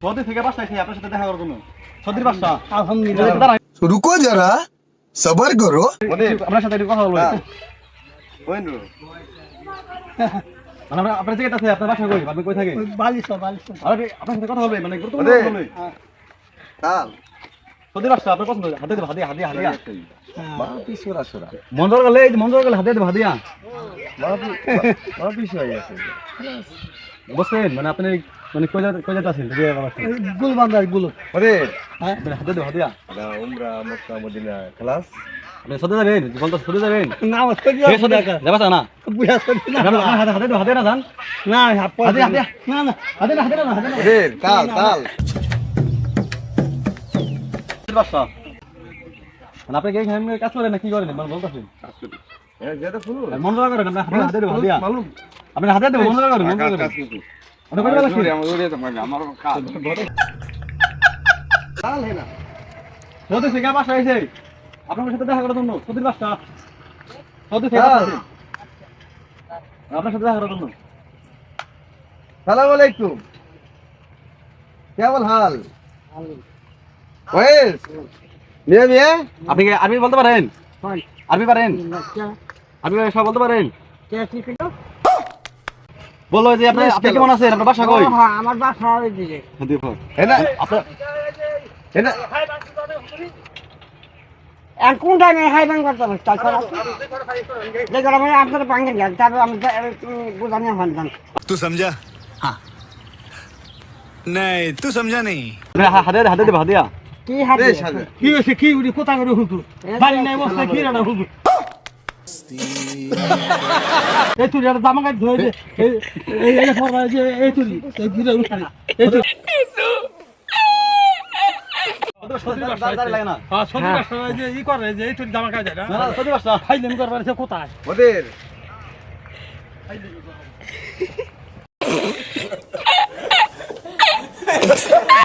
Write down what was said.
Saudi থেকে বাসায় খেয়ে আপনার সাথে দেখা করার জন্য। সৌদির বাসা আলহামদুলিল্লাহ। रुको जरा सबर करो। আপনার সাথে একটু কথা বলবো। মানে আপনার জায়গাটা আছে, আপনার বাসা কই, আপনি কই থাকেন? আরে আপনার সাথে কথা হবে, মানে গুরুত্বপূর্ণ কথা বলবে। সৌদির বাসা আপনার পছন্দ, হাতে দেব, হাদিয়া। মঞ্জুর গেলে এই মঞ্জুর গেলে হাতে দেব, হাদিয়া। বুঝছেন, মানে আপনি মানে কই জায়গা আছেন? গুলবান্দার গুলো হ্যাঁ, হাতে দেব, হাদিয়া। उम्रा मक्का मदीना खलास আপনি সৌদি যাবেন? বলতো সৌদি যাবেন? না আমার সৌদি হে সৌদি যাবা না? বুয়া সৌদি না হাতে দেব, হাতে না যান। না হাদিয়া। না হাতে না। ताल বাসা মানে আপনি কি এখানে কাজ করেন না কি করেন? মানে বলতেছেন ज्यादा फुल মন রাখা করেন, আপনি হাতে দেব, হাদিয়া। मालूम আপনি হাতে দেব, মন রাখা করেন, মন রাখা করেন। আপনি কই যাবেন? ताल है ना সৌদি থেকে বাসা এসে আপনার সাথে দেখা করার জন্য। সৌদির বাসা সৌদি থেকে বাসা এসে আপনার সাথে দেখা করার জন্য। सलाम वालेकुम क्या हाल वैस मियां मियां আপনি কি আরবি বলতে পারেন? আরবি পারেন? আরবি সব বলতে পারেন? বললো যে আপনি কেমন আছেন, আপনার বাসা কই? আমার বাসা ওই দিকে है ना আপনার है ना আর কোন টাইমে হাইবান করতে হবে তাছাড়া দেখো আমি আপনার পাঙ্গের গেল তারপর আমি বুঝানি হন तू समझा? हाँ नहीं तू समझा नहीं। হাতে দেব, হাদিয়া। কি হাতে বেশ হাজার কি হইছে কি উড়ি কোথা করে হুজু বাড়ি নাই বসে কি রানা হুজু এই তুই আর জামা গায়ে ধরে দে এই ফরবা যে এই তুই এই ভিড়ে উঠাই এই তুই সৌদির বাসা লাগে না? হ্যাঁ সত্যি কথা যে ই করে যে এই তুই জামা গায়ে যায় না না, সৌদি বাসা ফাইলেন করবার সে কোথায় ওদের